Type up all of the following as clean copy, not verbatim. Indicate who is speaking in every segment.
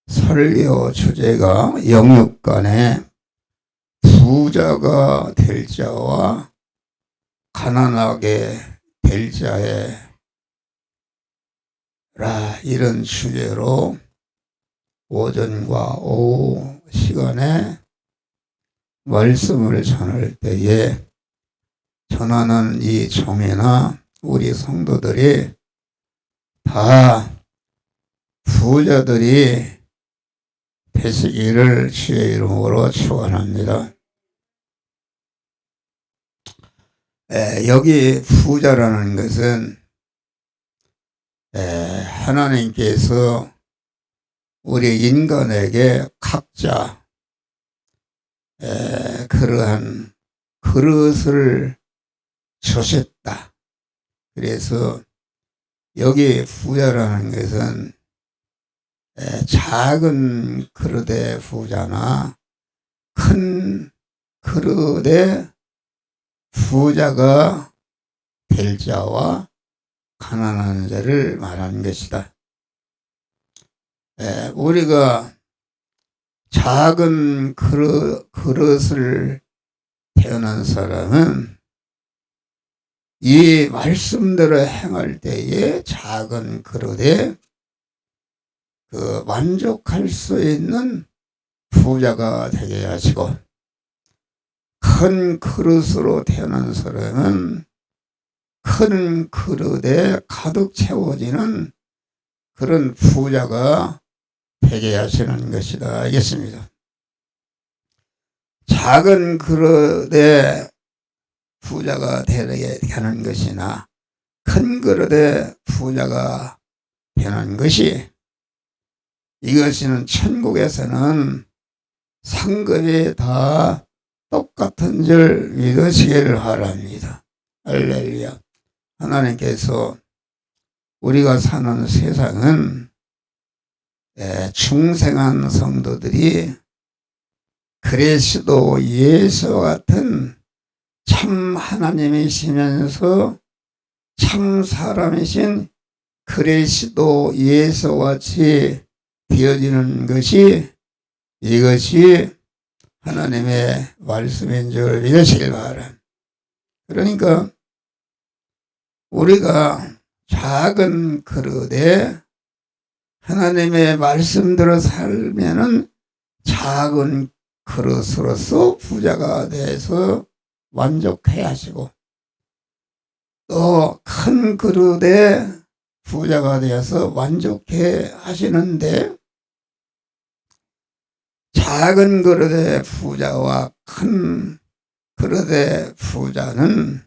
Speaker 1: 설교 주제가 영육간에 부자가 될 자와 가난하게 될 자의 이런 주제로 오전과 오후 시간에 말씀을 전할 때에 전하는 이 종이나 우리 성도들이 다 부자들이 되시기를 주의 이름으로 축원합니다. 여기 부자라는 것은 하나님께서 우리 인간에게 각자 그러한 그릇을 주셨다. 그래서 여기 부자라는 것은 작은 그릇의 부자나 큰 그릇의 부자가 될 자와 가난한 자를 말하는 것이다. 우리가 작은 그릇을 태어난 사람은 이 말씀대로 행할 때에 작은 그릇에 만족할 수 있는 부자가 되게 하시고, 큰 그릇으로 태어난 사람은 큰 그릇에 가득 채워지는 그런 부자가 되게 하시는 것이다. 알겠습니다. 작은 그릇에 부자가 되게 하는 것이나 큰 그릇에 부자가 되는 것이, 이것은 천국에서는 상급이 다 똑같은 줄 믿으시기를 바랍니다. 할렐루야. 하나님께서 우리가 사는 세상은 중생한 성도들이 그리스도 예수와 같은 참 하나님이시면서 참 사람이신 그리스도 예수와 같이 되어지는 것이, 이것이 하나님의 말씀인 줄 믿으시길 바랍니다. 그러니까 우리가 작은 그릇에 하나님의 말씀대로 살면은 작은 그릇으로서 부자가 돼서 만족해 하시고, 또 큰 그릇에 부자가 되어서 만족해 하시는데, 작은 그릇의 부자와 큰 그릇의 부자는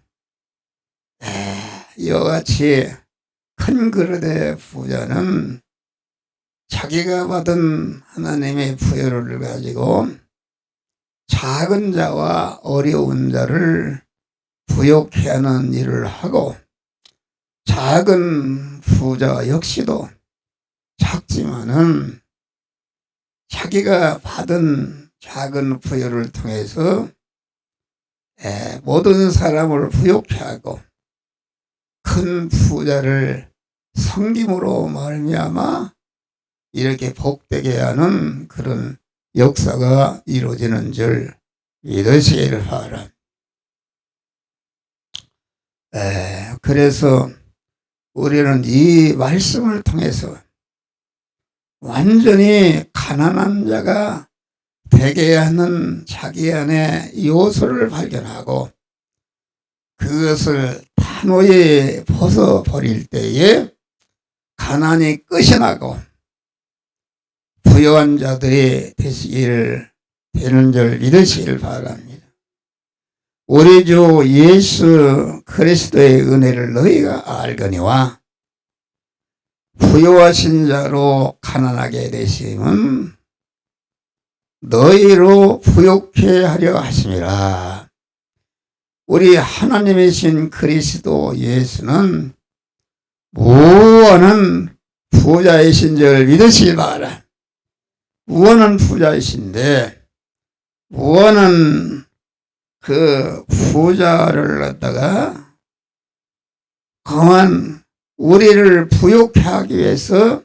Speaker 1: 이와 같이 큰 그릇의 부자는 자기가 받은 하나님의 부여를 가지고 작은 자와 어려운 자를 부욕해 하는 일을 하고, 작은 부자 역시도 작지만은 자기가 받은 작은 부여를 통해서 모든 사람을 부욕해 하고 큰 부자를 섬김으로 말미암아 이렇게 복되게 하는 그런 역사가 이루어지는 줄 믿으시기를 바랍니다. 그래서 우리는 이 말씀을 통해서 완전히 가난한 자가 되게 하는 자기 안에 요소를 발견하고, 그것을 단호히 벗어버릴 때에 가난이 끝이 나고 부유한 자들이 되는 줄 믿으시기를 바랍니다. 우리 주 예수 그리스도의 은혜를 너희가 알거니와 부유하신 자로 가난하게 되심은 너희로 부욕해 하려 하심이라. 우리 하나님이신 그리스도 예수는 무한한 부자이신 줄 믿으시기 바라. 무한한 부자이신데, 무한한 그 부자를 갖다가 그만 우리를 부욕해 하기 위해서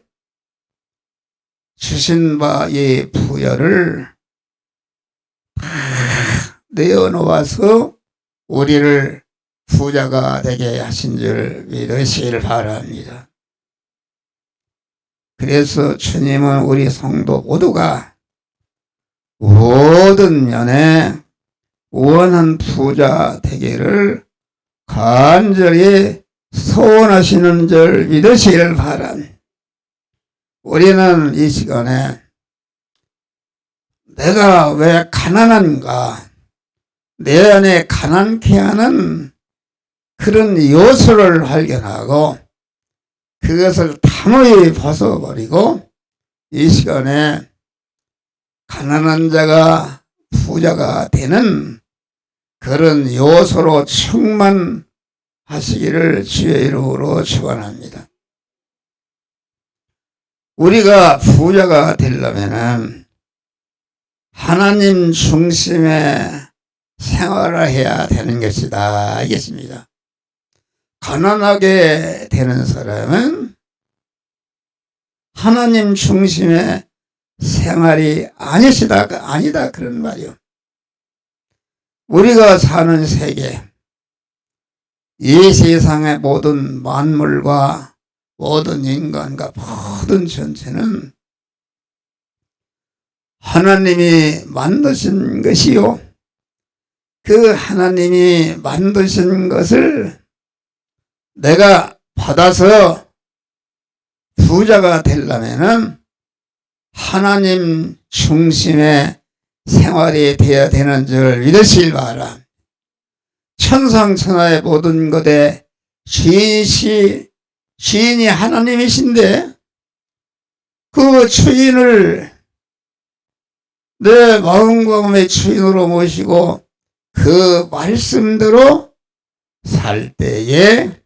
Speaker 1: 주신 바 이 부여를 내어놓아서 우리를 부자가 되게 하신 줄 믿으시길 바랍니다. 그래서 주님은 우리 성도 모두가 모든 면에 원한 부자 되기를 간절히 소원하시는 줄 믿으시길 바랍니다. 우리는 이 시간에 내가 왜 가난한가, 내 안에 가난케 하는 그런 요소를 발견하고 그것을 단호히 벗어버리고 이 시간에 가난한 자가 부자가 되는 그런 요소로 충만하시기를 주의 이름으로 축원합니다. 우리가 부자가 되려면 하나님 중심의 생활을 해야 되는 것이다. 알겠습니다. 가난하게 되는 사람은 하나님 중심의 생활이 아니다 그런 말이요. 우리가 사는 세계, 이 세상의 모든 만물과 모든 인간과 모든 전체는 하나님이 만드신 것이요. 그 하나님이 만드신 것을 내가 받아서 부자가 되려면은 하나님 중심의 생활이 되어야 되는 줄 믿으시길 바랍니다. 천상천하의 모든 것의 주인이 하나님이신데 그 주인을 내 마음과 몸의 주인으로 모시고 그 말씀대로 살 때에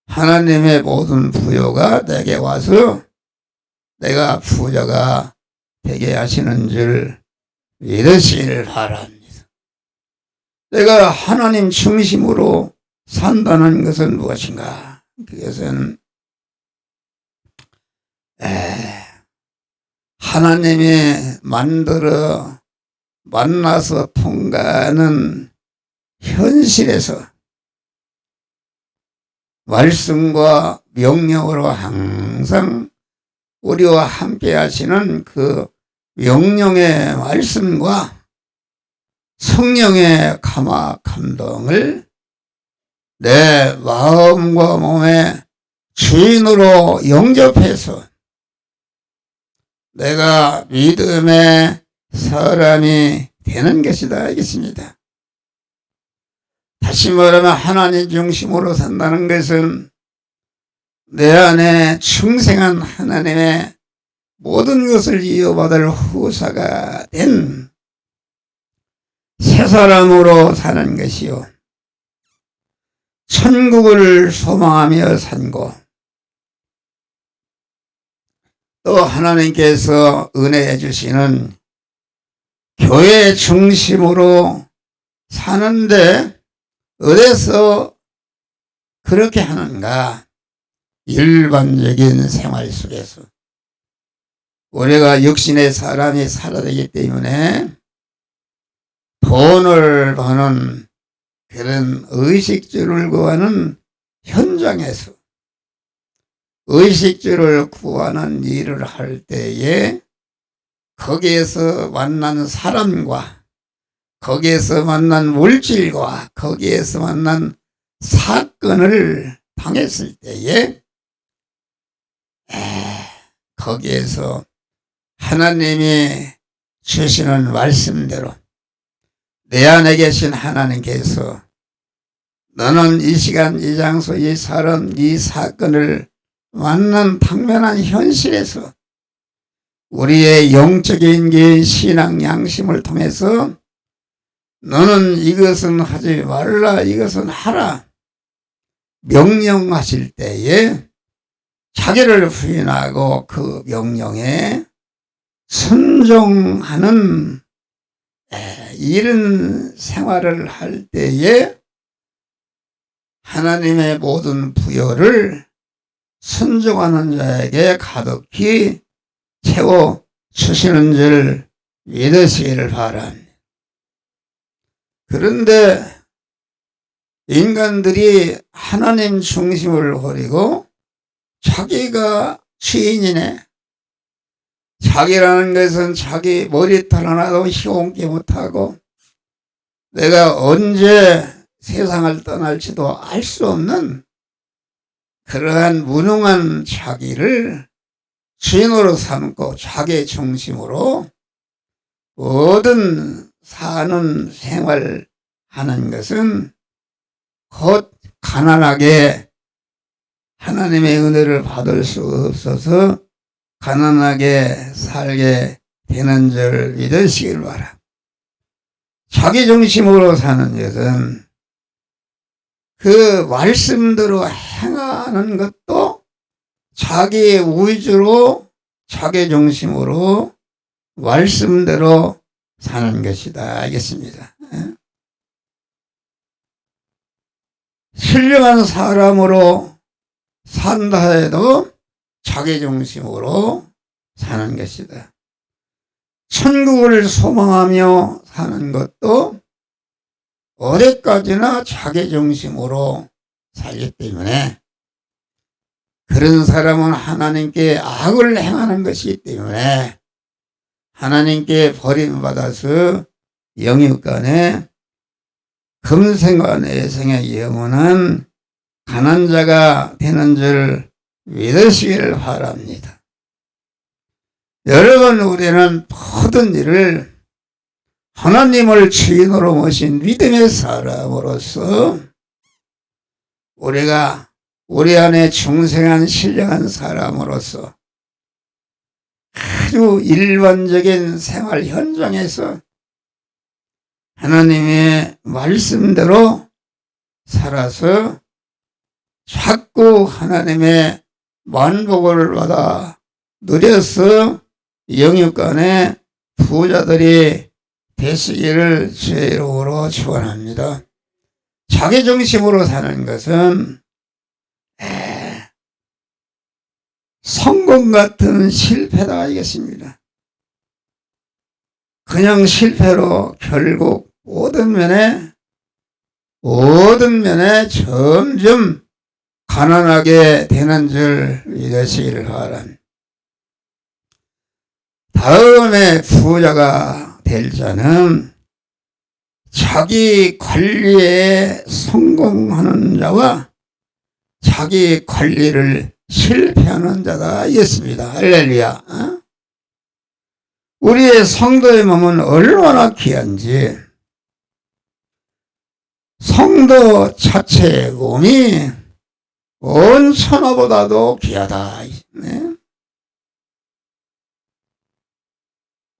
Speaker 1: 하나님의 모든 부요가 내게 와서 내가 부자가 되게 하시는 줄 믿으시길 바랍니다. 내가 하나님 중심으로 산다는 것은 무엇인가? 그것은 하나님이 만나서 통과하는 현실에서 말씀과 명령으로 항상 우리와 함께 하시는 그 명령의 말씀과 성령의 감동을 내 마음과 몸의 주인으로 영접해서 내가 믿음의 사람이 되는 것이다. 알겠습니다. 다시 말하면 하나님 중심으로 산다는 것은 내 안에 충성한 하나님의 모든 것을 이어받을 후사가 된 새 사람으로 사는 것이요. 천국을 소망하며 산고 또 하나님께서 은혜해 주시는 교회 중심으로 사는데 어디서 그렇게 하는가? 일반적인 생활 속에서 우리가 육신의 사람이 살아야 되기 때문에 돈을 버는 그런 의식주를 구하는 현장에서 의식주를 구하는 일을 할 때에 거기에서 만난 사람과 거기에서 만난 물질과 거기에서 만난 사건을 당했을 때에 거기에서 하나님이 주시는 말씀대로 내 안에 계신 하나님께서 너는 이 시간 이 장소 이 사람 이 사건을 만난 당면한 현실에서 우리의 영적인 게 신앙 양심을 통해서 너는 이것은 하지 말라 이것은 하라 명령하실 때에 자기를 부인하고 그 명령에 순종하는 이런 생활을 할 때에 하나님의 모든 부여를 순종하는 자에게 가득히 채워 주시는 줄 믿으시기를 바랍니다. 그런데 인간들이 하나님 중심을 버리고 자기가 주인이네. 자기라는 것은 자기 머리털 하나도 휘ong게 못하고 내가 언제 세상을 떠날지도 알 수 없는 그러한 무능한 자기를 주인으로 삼고 자기 중심으로 모든 사는 생활하는 것은 곧 가난하게 하나님의 은혜를 받을 수 없어서 가난하게 살게 되는 줄 믿으시길 바랍니다. 자기 중심으로 사는 것은 그 말씀대로 행하는 것도 자기 위주로 자기 중심으로 말씀대로 사는 것이다. 알겠습니다. 신령한 사람으로 산다 해도 자기 중심으로 사는 것이다. 천국을 소망하며 사는 것도 어디까지나 자기 중심으로 살기 때문에 그런 사람은 하나님께 악을 행하는 것이기 때문에 하나님께 버림받아서 영육간에 금생과 내생의 영원한 가난자가 되는 줄 믿으시기를 바랍니다. 여러분, 우리는 모든 일을 하나님을 주인으로 모신 믿음의 사람으로서 우리가 우리 안에 중생한 신령한 사람으로서 아주 일반적인 생활 현장에서 하나님의 말씀대로 살아서 자꾸 하나님의 만복을 받아 누려서 영육간에 부자들이 되시기를 주의 이름으로 축원합니다. 자기 중심으로 사는 것은 성공 같은 실패다 알겠습니다. 그냥 실패로 결국 모든 면에 점점 가난하게 되는 줄 믿으시기를 바랍니다. 다음에 부자가 될 자는 자기 관리에 성공하는 자와 자기 관리를 실패하는 자가 있습니다. 할렐루야. 우리의 성도의 몸은 얼마나 귀한지 성도 자체의 몸이 온 천하보다도 귀하다. 네?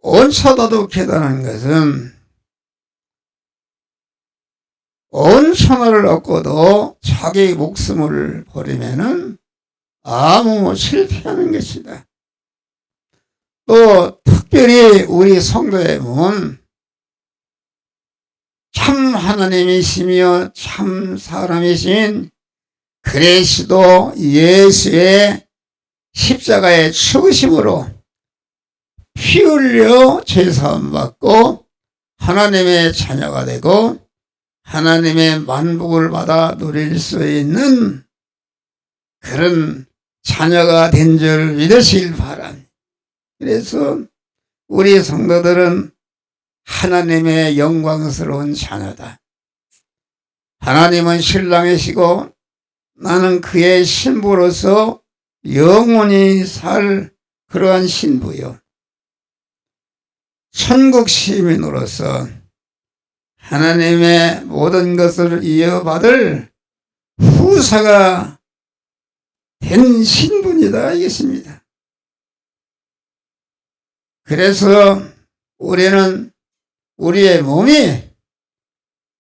Speaker 1: 온 천하도 귀하다는 것은 온 천하를 얻고도 자기 목숨을 버리면은 아무 실패하는 것이다. 또 특별히 우리 성도의 몸은 참 하나님이시며 참 사람이신 그리스도 예수의 십자가의 죽으심으로 피 흘려 죄사함 받고 하나님의 자녀가 되고 하나님의 만복을 받아 누릴 수 있는 그런 자녀가 된 줄 믿으시길 바랍니다. 그래서 우리 성도들은 하나님의 영광스러운 자녀다. 하나님은 신랑이시고 나는 그의 신부로서 영원히 살 그러한 신부요. 천국 시민으로서 하나님의 모든 것을 이어받을 후사가 된 신분이다 알겠습니다. 그래서 우리는 우리의 몸이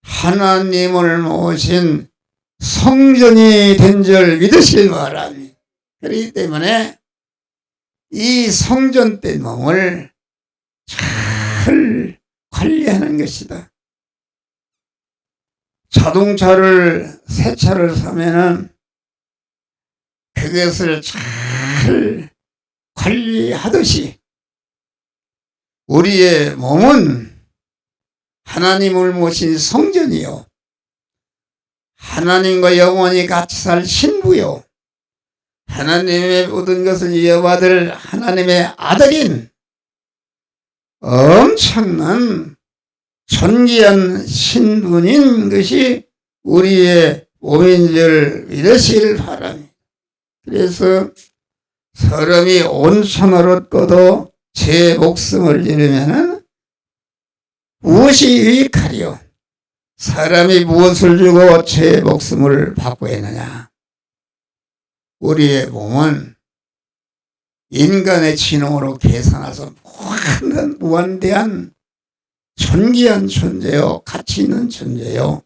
Speaker 1: 하나님을 모신 성전이 된 줄 믿으시길 바랍니다. 그렇기 때문에 이 성전된 몸을 잘 관리하는 것이다. 자동차를 새 차를 사면은 그것을 잘 관리하듯이 우리의 몸은 하나님을 모신 성전이요, 하나님과 영원히 같이 살 신부요, 하나님의 모든 것을 이어받을 하나님의 아들인 엄청난 존귀한 신분인 것이 우리의 몸인 줄 믿으시길 바랍니다. 그래서 사람이 온천을 얻고도 제 목숨을 잃으면 무엇이 유익하리요? 사람이 무엇을 주고 제 목숨을 받고 있느냐? 우리의 몸은 인간의 지능으로 계산해서 무한대한 존귀한 존재요, 가치 있는 존재요,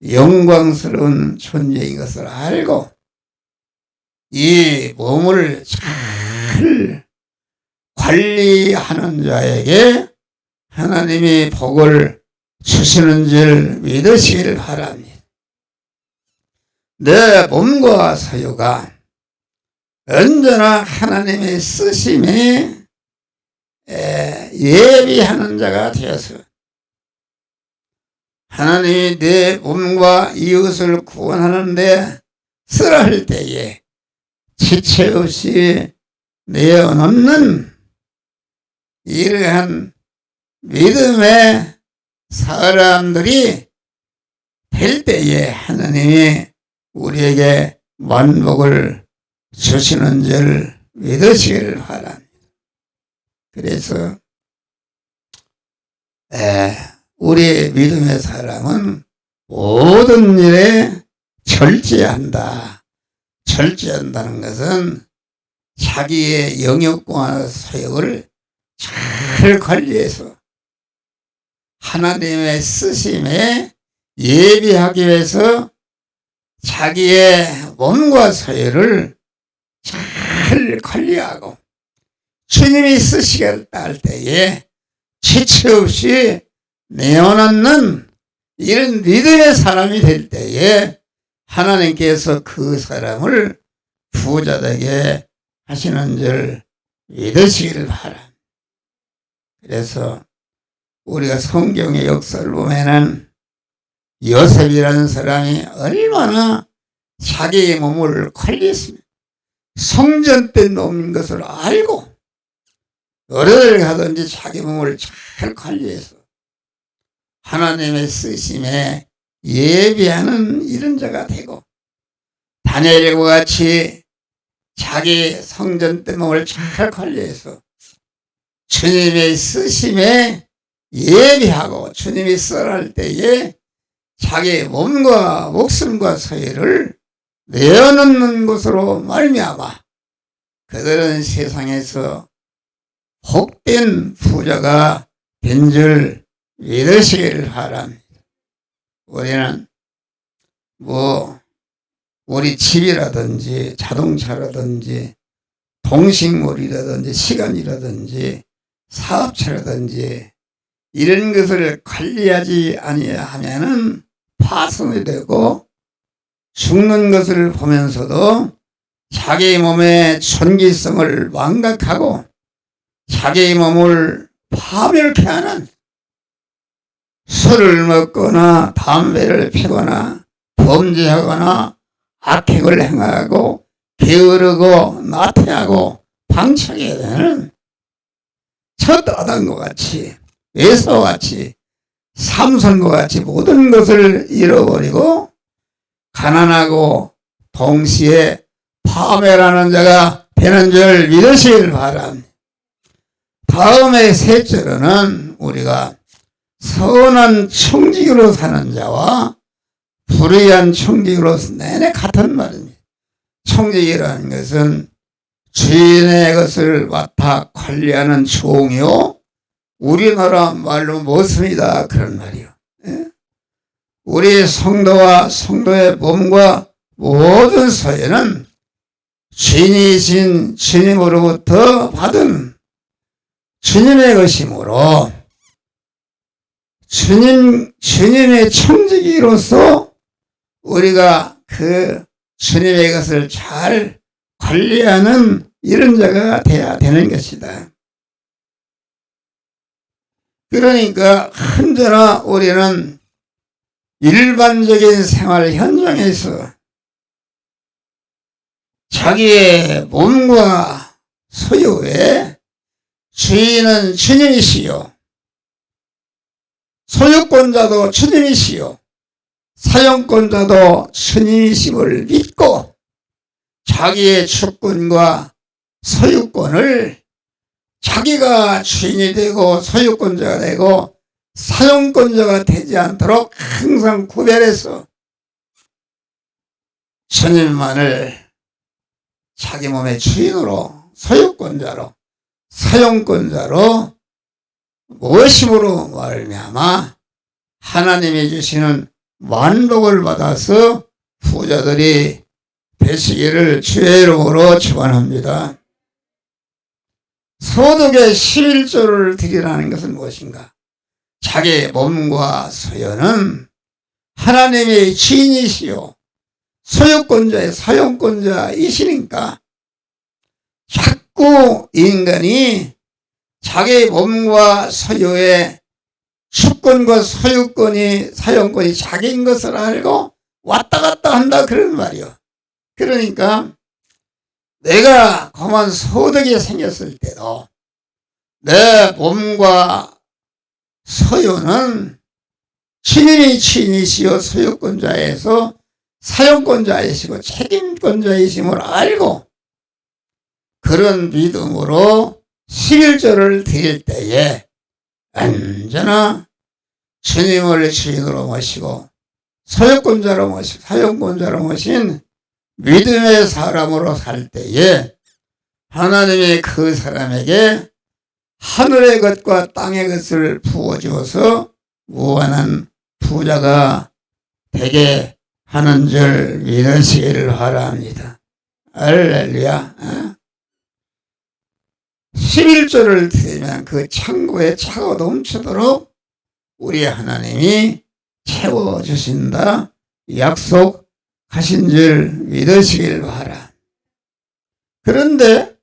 Speaker 1: 영광스러운 존재인 것을 알고 이 몸을 잘 관리하는 자에게 하나님이 복을 주시는 줄 믿으시길 바랍니다. 내 몸과 소유가 언제나 하나님의 쓰심에 예비하는 자가 되어서 하나님이 내 몸과 이웃을 구원하는데 쓰라 할 때에 지체 없이 내어놓는 이러한 믿음의 사람들이 될 때에 하나님이 우리에게 만복을 주시는 줄 믿으시길 바랍니다. 그래서 우리 믿음의 사람은 모든 일에 절제한다. 절제한다는 것은 자기의 영역과 소욕을 잘 관리해서 하나님의 쓰심에 예비하기 위해서 자기의 몸과 소유를 잘 관리하고 주님이 쓰시겠다 할 때에 지체 없이 내어놓는 이런 믿음의 사람이 될 때에 하나님께서 그 사람을 부자되게 하시는 줄 믿으시기를 바랍니다. 그래서 우리가 성경의 역사를 보면은 요셉이라는 사람이 얼마나 자기의 몸을 관리했습니다. 성전된 놈인 것을 알고 어디를 가든지 자기 몸을 잘 관리해서 하나님의 쓰심에 예비하는 이런 자가 되고 다니엘과 같이 자기 성전된 몸을 잘 관리해서 주님의 쓰심에 예비하고 주님이 써할 때에 자기 몸과 목숨과 소유를 내어놓는 것으로 말미암아 그들은 세상에서 복된 부자가 된 줄 믿으시길 바랍니다. 우리는 우리 집이라든지 자동차라든지 동식물이라든지 시간이라든지 사업체라든지 이런 것을 관리하지 아니하면은 파손이 되고 죽는 것을 보면서도 자기 몸의 존귀성을 망각하고 자기 몸을 파멸케 하는 술을 먹거나 담배를 피거나 범죄하거나 악행을 행하고 게으르고 나태하고 방치하게 되는 첫 아담과 같이 에서와 같이 삼손과 같이 모든 것을 잃어버리고 가난하고 동시에 파멸하는 자가 되는 줄 믿으시길 바랍니다. 다음에 셋째로는 우리가 선한 청지기로 사는 자와 불의한 청지기로 내내 같은 말입니다. 청지기라는 것은 주인의 것을 맡아 관리하는 종이요, 우리나라 말로 못습니다 그런 말이요. 우리 성도와 성도의 몸과 모든 소유는 주인이신 주님으로부터 받은 주님의 것이므로 주님의 청지기로서 우리가 그 주님의 것을 잘 관리하는 이런 자가 돼야 되는 것이다. 그러니까 언제나 우리는 일반적인 생활 현장에서 자기의 몸과 소유의 주인은 주님이시요, 소유권자도 주님이시요, 사용권자도 주님이심을 믿고 자기의 주권과 소유권을 자기가 주인이 되고 소유권자가 되고 사용권자가 되지 않도록 항상 구별해서 주님만을 자기 몸의 주인으로, 소유권자로, 사용권자로 모심으로 말미암아 하나님이 주시는 만복을 받아서 부자들이 되시기를 주의 이름으로 축원합니다. 소득의 11조를 드리라는 것은 무엇인가? 자기 몸과 소유는 하나님의 주인이시요 소유권자의 사용권자이시니까 자꾸 인간이 자기 몸과 소유의 주권과 소유권이, 사용권이 자기인 것을 알고 왔다 갔다 한다, 그런 말이요. 그러니까 내가 그만 소득이 생겼을 때도 내 몸과 소유는 주님이 주인이시요 소유권자에서 사용권자이시고 책임권자이심을 알고 그런 믿음으로 11조를 드릴 때에 언제나 주님을 주인으로 모시고 소유권자로 모시고 사용권자로 모신 믿음의 사람으로 살 때에 하나님이 그 사람에게 하늘의 것과 땅의 것을 부어주어서 무한한 부자가 되게 하는 줄 믿으시기를 바랍니다. 할렐루야. 11조를 드리면 그 창고에 차가 넘치도록 우리 하나님이 채워주신다 약속하신 줄 믿으시길 바라. 그런데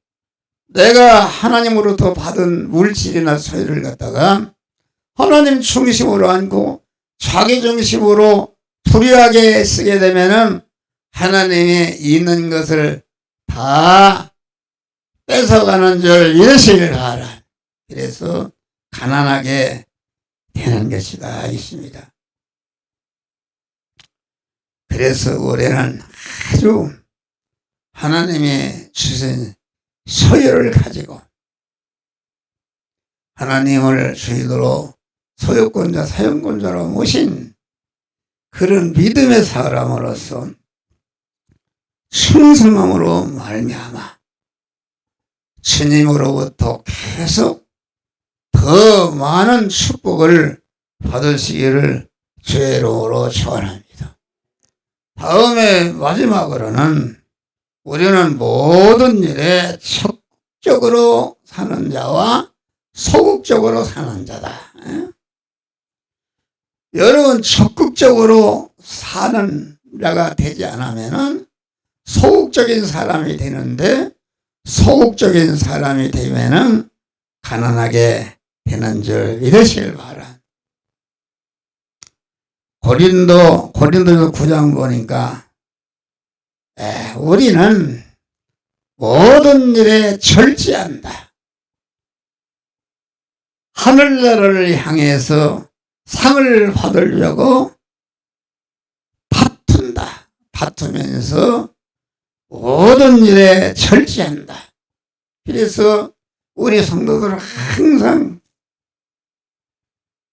Speaker 1: 내가 하나님으로부터 받은 물질이나 소유를 갖다가 하나님 중심으로 않고 자기 중심으로 불의하게 쓰게 되면은 하나님이 있는 것을 다 뺏어가는 줄 믿으시길 바라. 그래서 가난하게 되는 것이다 있습니다. 그래서 우리는 아주 하나님이 주신 소유를 가지고 하나님을 주인으로 소유권자 사용권자로 모신 그런 믿음의 사람으로서 충성함으로 말미암아 주님으로부터 계속 더 많은 축복을 받으시기를 주의 이름으로 축원합니다. 다음에 마지막으로는 우리는 모든 일에 적극적으로 사는 자와 소극적으로 사는 자다. 여러분, 적극적으로 사는 자가 되지 않으면은 소극적인 사람이 되는데, 소극적인 사람이 되면은 가난하게 되는 줄 믿으시길 바라. 고린도서 9장 보니까 우리는 모든 일에 절제한다. 하늘나라를 향해서 상을 받으려고 다투면서 모든 일에 절제한다. 그래서 우리 성도들은 항상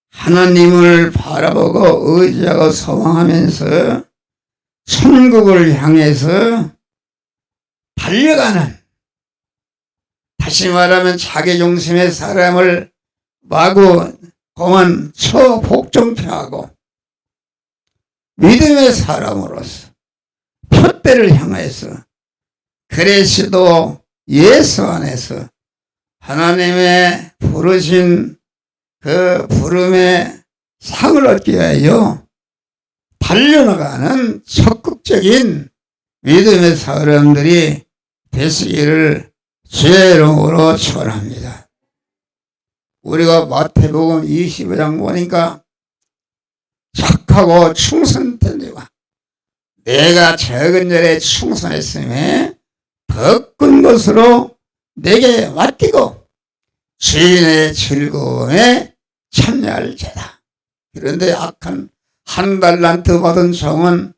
Speaker 1: 하나님을 바라보고 의지하고 소망하면서 천국을 향해서 달려가는, 다시 말하면 자기 중심의 사람을 마구 고만 초복종표하고 믿음의 사람으로서 표대를 향해서 그리스도 예수 안에서 하나님의 부르신 그 부름의 상을 얻기 위하여 달려나가는 적극적인 믿음의 사람들이 되시기를 주의 이름으로 축원합니다. 우리가 마태복음 25장 보니까 착하고 충성된 자가 내가 적은 일에 충성했음에 더 큰 것으로 내게 맡기고 주인의 즐거움에 참여할 자다. 그런데 악한 한 달란트 받은 종은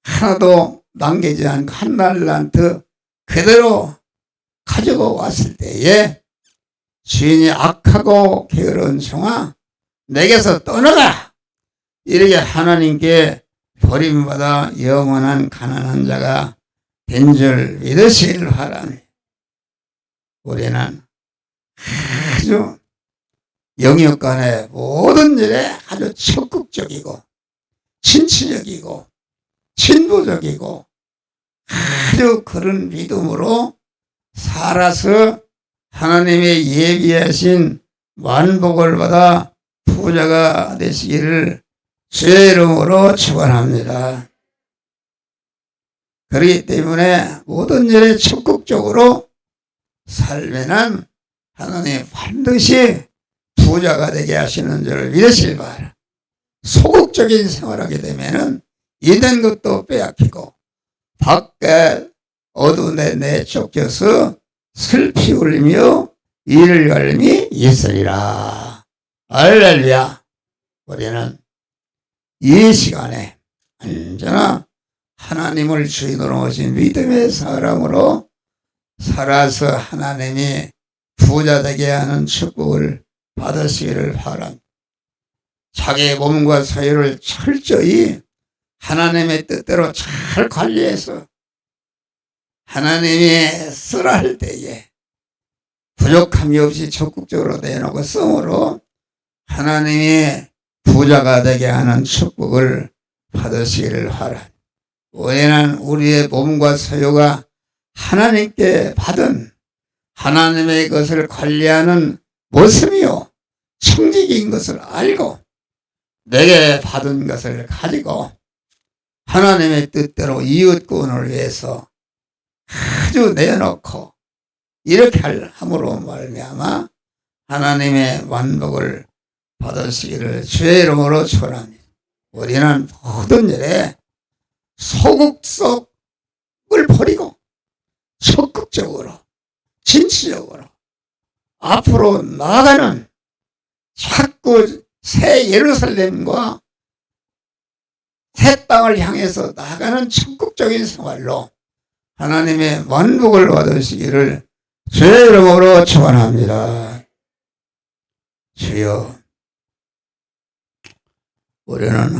Speaker 1: 하나도 남기지 않고 한 달란트 그대로 가지고 왔을 때에 주인이 악하고 게으른 종아 내게서 떠나가 이렇게 하나님께 버림받아 영원한 가난한 자가 된 줄 믿으시길 바랍니다. 우리는 아주 영역간의 모든 일에 아주 적극적이고 진취적이고 진보적이고 아주 그런 믿음으로 살아서 하나님의 예비하신 만복을 받아 부자가 되시기를 주의 이름으로 축원합니다. 그렇기 때문에 모든 일에 적극적으로 살면은 하나님 반드시 부자가 되게 하시는 줄 믿으실 바라. 소극적인 생활하게 되면은 있는 것도 빼앗기고 밖에 어두운 데 내쫓겨서 슬피 울리며 이를 갈림이 있으리라. 할렐루야. 우리는 이 시간에 언제나 하나님을 주인으로 오신 믿음의 사람으로 살아서 하나님이 부자 되게 하는 축복을 받으시기를 바랍니다. 자기의 몸과 사유를 철저히 하나님의 뜻대로 잘 관리해서 하나님이 쓰라 할 때에 부족함이 없이 적극적으로 내놓고 쓰므로 하나님이 부자가 되게 하는 축복을 받으시기를 바랍니다. 우리는 우리의 몸과 소유가 하나님께 받은 하나님의 것을 관리하는 모습이요 청지기인 것을 알고 내게 받은 것을 가지고 하나님의 뜻대로 이웃구원을 위해서 아주 내놓고 이렇게 함으로 말미암아 하나님의 만복을 받으시기를 주의 이름으로 축원합니다. 우리는 모든 일에 소극성을 버리고 적극적으로 진취적으로 앞으로 나아가는 자꾸 새 예루살렘과 새 땅을 향해서 나아가는 적극적인 생활로 하나님의 만복을 받으시기를 주의 이름으로 축원합니다. 주여, 우리는